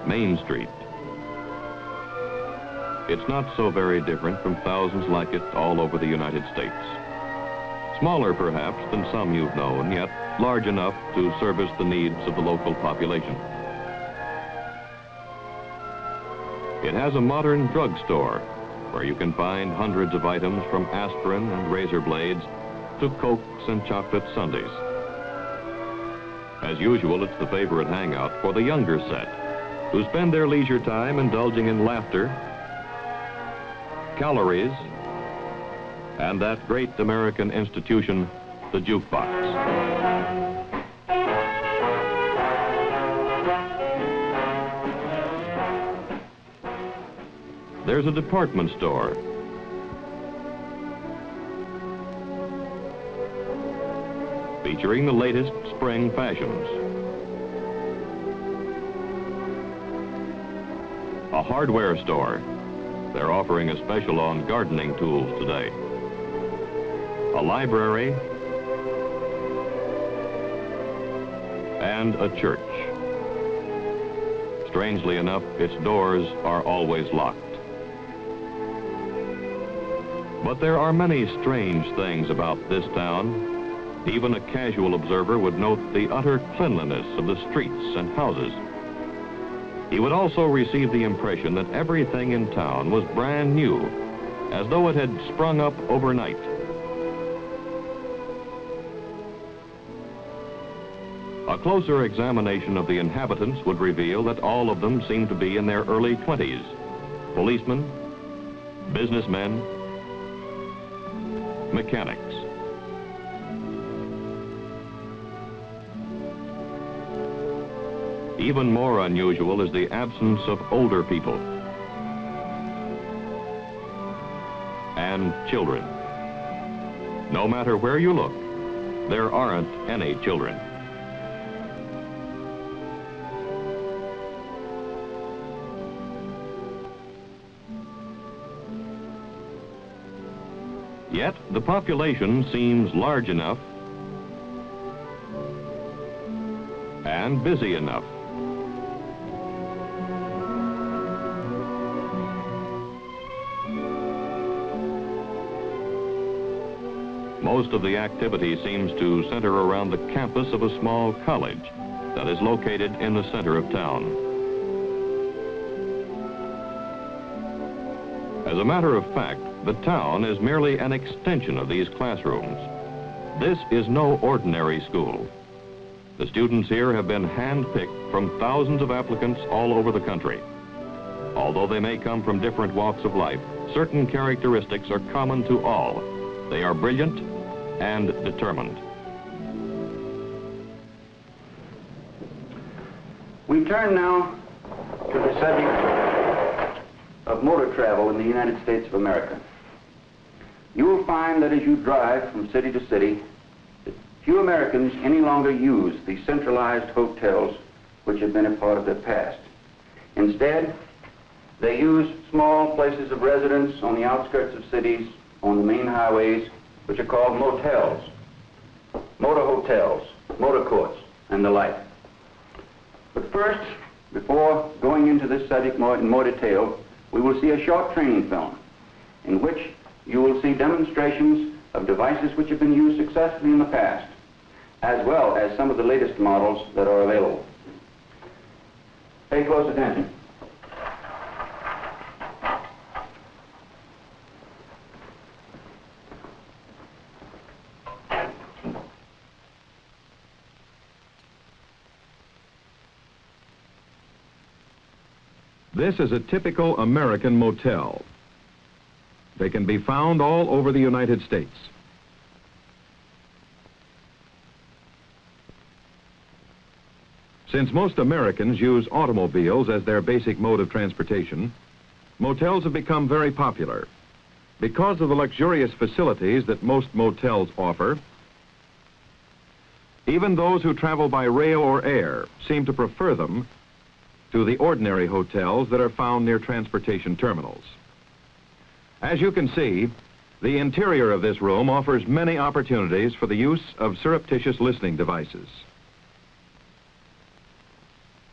Main Street. It's not so very different from thousands like it all over the United States. Smaller, perhaps, than some you've known, yet large enough to service the needs of the local population. It has a modern drugstore where you can find hundreds of items from aspirin and razor blades to Cokes and chocolate sundaes. As usual, it's the favorite hangout for the younger set, who spend their leisure time indulging in laughter, calories, and that great American institution, the jukebox. There's a department store. Featuring the latest spring fashions. A hardware store. They're offering a special on gardening tools today. A library and a church. Strangely enough, its doors are always locked. But there are many strange things about this town. Even a casual observer would note the utter cleanliness of the streets and houses. He would also receive the impression that everything in town was brand new, as though it had sprung up overnight. A closer examination of the inhabitants would reveal that all of them seemed to be in their early 20s. Policemen, businessmen, mechanics. Even more unusual is the absence of older people and children. No matter where you look, there aren't any children. Yet the population seems large enough and busy enough. Most of the activity seems to center around the campus of a small college that is located in the center of town. As a matter of fact, the town is merely an extension of these classrooms. This is no ordinary school. The students here have been handpicked from thousands of applicants all over the country. Although they may come from different walks of life, certain characteristics are common to all. They are brilliant and determined. We turn now to the subject of motor travel in the United States of America. You will find that as you drive from city to city, that few Americans any longer use the centralized hotels which have been a part of their past. Instead, they use small places of residence on the outskirts of cities, on the main highways, which are called motels, motor hotels, motor courts, and the like. But first, before going into this subject in more detail, we will see a short training film in which you will see demonstrations of devices which have been used successfully in the past, as well as some of the latest models that are available. Pay close attention. This is a typical American motel. They can be found all over the United States. Since most Americans use automobiles as their basic mode of transportation, motels have become very popular. Because of the luxurious facilities that most motels offer, even those who travel by rail or air seem to prefer them to the ordinary hotels that are found near transportation terminals. As you can see, the interior of this room offers many opportunities for the use of surreptitious listening devices.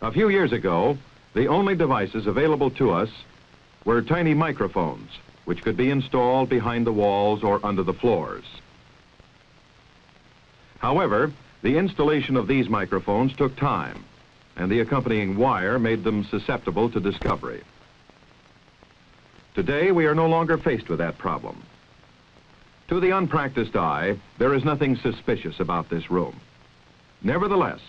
A few years ago, The only devices available to us were tiny microphones, which could be installed behind the walls or under the floors. However, the installation of these microphones took time, and the accompanying wire made them susceptible to discovery. Today, we are no longer faced with that problem. To the unpracticed eye, there is nothing suspicious about this room. Nevertheless,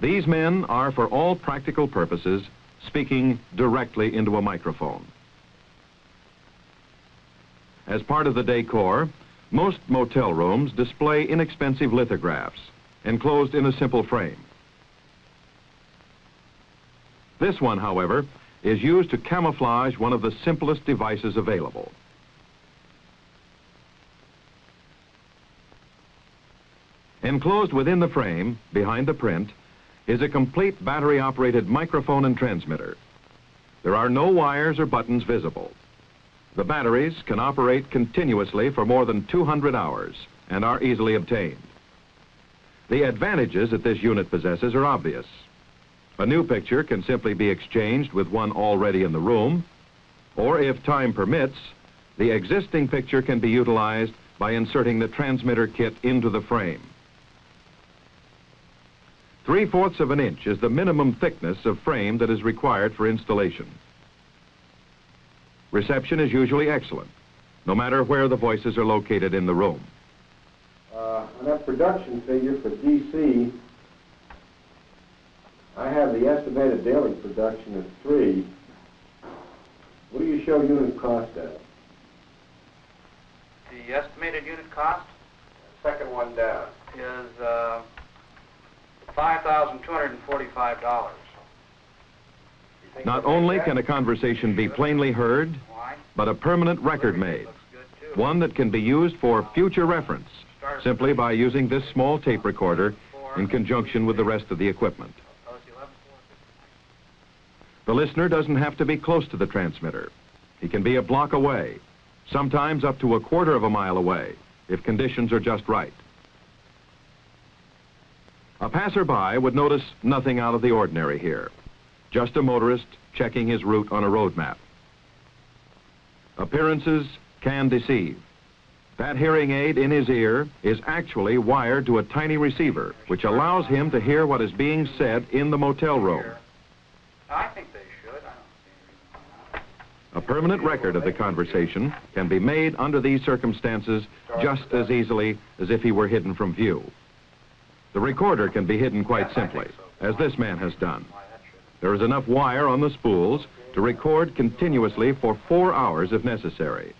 these men are, for all practical purposes, speaking directly into a microphone. As part of the decor, most motel rooms display inexpensive lithographs enclosed in a simple frame. This one, however, is used to camouflage one of the simplest devices available. Enclosed within the frame, behind the print, is a complete battery-operated microphone and transmitter. There are no wires or buttons visible. The batteries can operate continuously for more than 200 hours and are easily obtained. The advantages that this unit possesses are obvious. A new picture can simply be exchanged with one already in the room, or if time permits, the existing picture can be utilized by inserting the transmitter kit into the frame. 3/4 of an inch is the minimum thickness of frame that is required for installation. Reception is usually excellent, no matter where the voices are located in the room. On that production figure for DC, I have the estimated daily production of 3. What do you show unit cost at? The estimated unit cost Second one down. is $5,245. Not only can a conversation be plainly heard, but a permanent record made, one that can be used for future reference, simply by using this small tape recorder in conjunction with the rest of the equipment. The listener doesn't have to be close to the transmitter. He can be a block away, sometimes up to 1/4 of a mile away, if conditions are just right. A passerby would notice nothing out of the ordinary here. Just a motorist checking his route on a road map. Appearances can deceive. That hearing aid in his ear is actually wired to a tiny receiver, which allows him to hear what is being said in the motel room. I think they should. I don't see any reason. A permanent record of the conversation can be made under these circumstances just as easily as if he were hidden from view. The recorder can be hidden quite simply, as this man has done. There is enough wire on the spools to record continuously for 4 hours if necessary.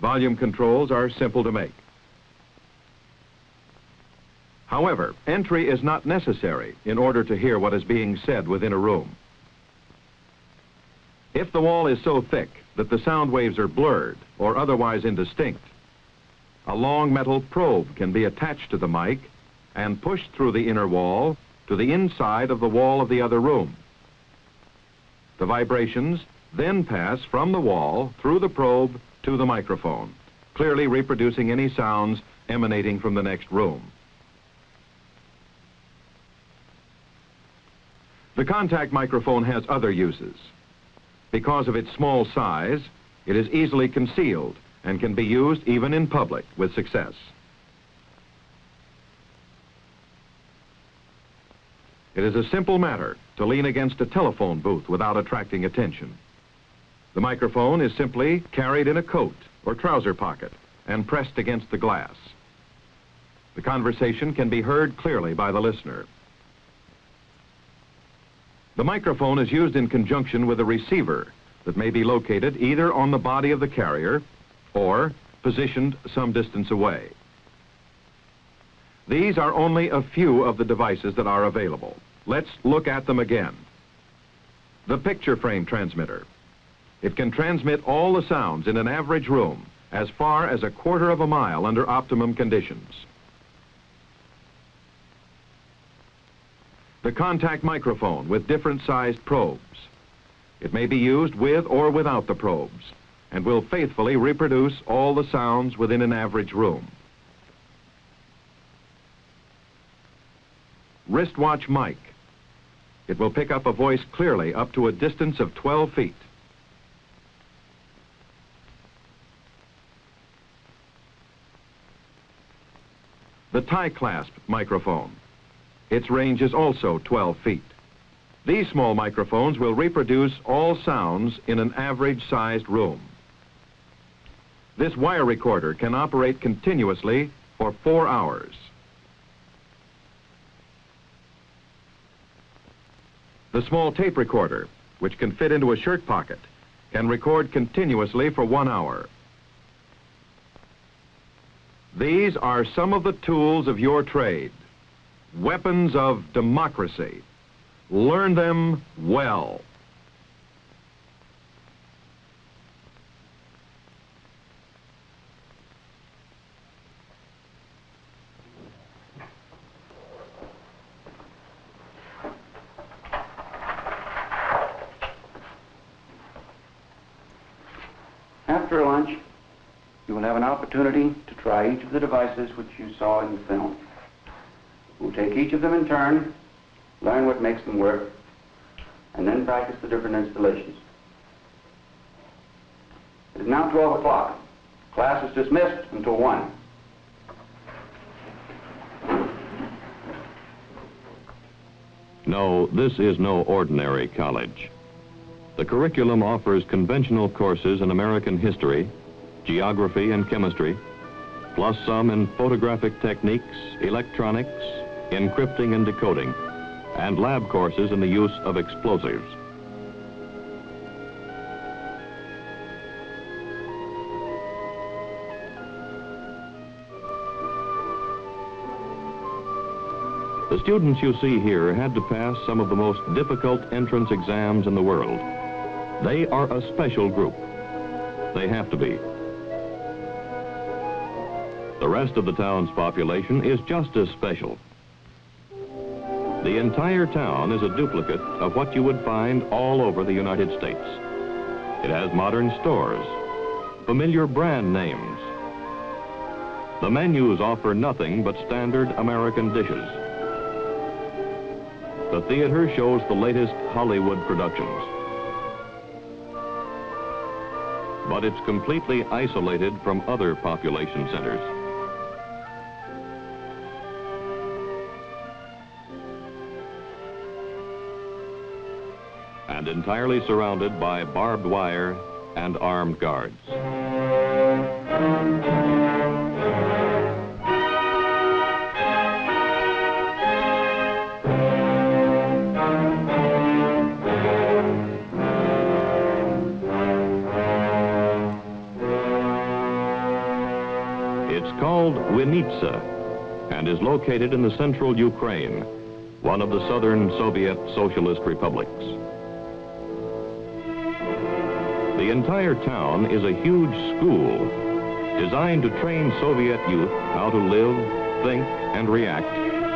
Volume controls are simple to make. However, entry is not necessary in order to hear what is being said within a room. If the wall is so thick that the sound waves are blurred or otherwise indistinct, a long metal probe can be attached to the mic and pushed through the inner wall to the inside of the wall of the other room. The vibrations then pass from the wall through the probe to the microphone, clearly reproducing any sounds emanating from the next room. The contact microphone has other uses. Because of its small size, it is easily concealed and can be used even in public with success. It is a simple matter to lean against a telephone booth without attracting attention. The microphone is simply carried in a coat or trouser pocket and pressed against the glass. The conversation can be heard clearly by the listener. The microphone is used in conjunction with a receiver that may be located either on the body of the carrier or positioned some distance away. These are only a few of the devices that are available. Let's look at them again. The picture frame transmitter. It can transmit all the sounds in an average room as far as 1/4 of a mile under optimum conditions. The contact microphone with different sized probes. It may be used with or without the probes and will faithfully reproduce all the sounds within an average room. Wristwatch mic. It will pick up a voice clearly up to a distance of 12 feet. The tie-clasp microphone. Its range is also 12 feet. These small microphones will reproduce all sounds in an average-sized room. This wire recorder can operate continuously for 4 hours. The small tape recorder, which can fit into a shirt pocket, can record continuously for 1 hour. These are some of the tools of your trade, weapons of democracy. Learn them well. After lunch, you will have an opportunity to try each of the devices which you saw in the film. We'll take each of them in turn, learn what makes them work, and then practice the different installations. It is now 12 o'clock. Class is dismissed until 1. No, this is no ordinary college. The curriculum offers conventional courses in American history, geography and chemistry, plus some in photographic techniques, electronics, encrypting and decoding, and lab courses in the use of explosives. The students you see here had to pass some of the most difficult entrance exams in the world. They are a special group. They have to be. The rest of the town's population is just as special. The entire town is a duplicate of what you would find all over the United States. It has modern stores, familiar brand names. The menus offer nothing but standard American dishes. The theater shows the latest Hollywood productions. But it's completely isolated from other population centers. And entirely surrounded by barbed wire and armed guards. It's called Winitsa and is located in the central Ukraine, one of the southern Soviet socialist republics. The entire town is a huge school designed to train Soviet youth how to live, think, and react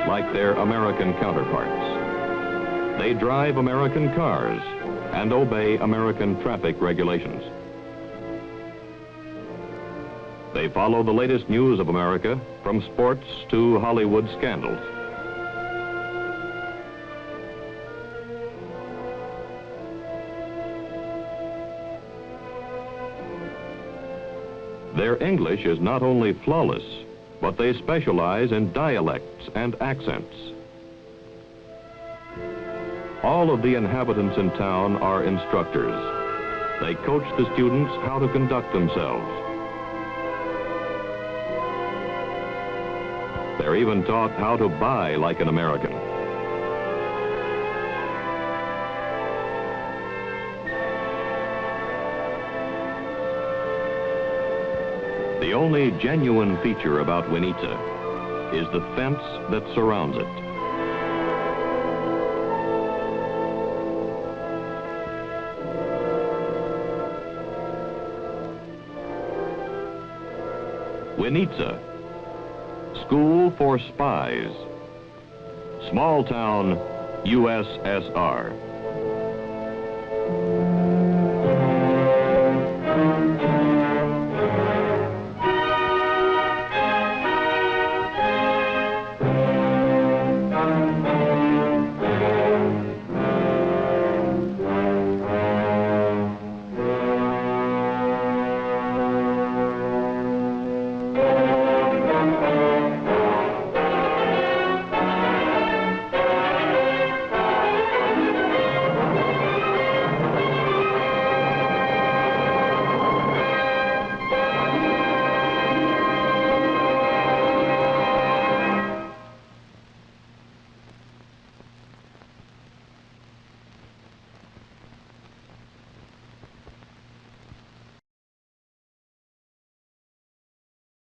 like their American counterparts. They drive American cars and obey American traffic regulations. They follow the latest news of America, from sports to Hollywood scandals. Their English is not only flawless, but they specialize in dialects and accents. All of the inhabitants in town are instructors. They coach the students how to conduct themselves. They're even taught how to buy like an American. The only genuine feature about Winitsa is the fence that surrounds it. Winitsa, School for Spies, Small Town, USSR.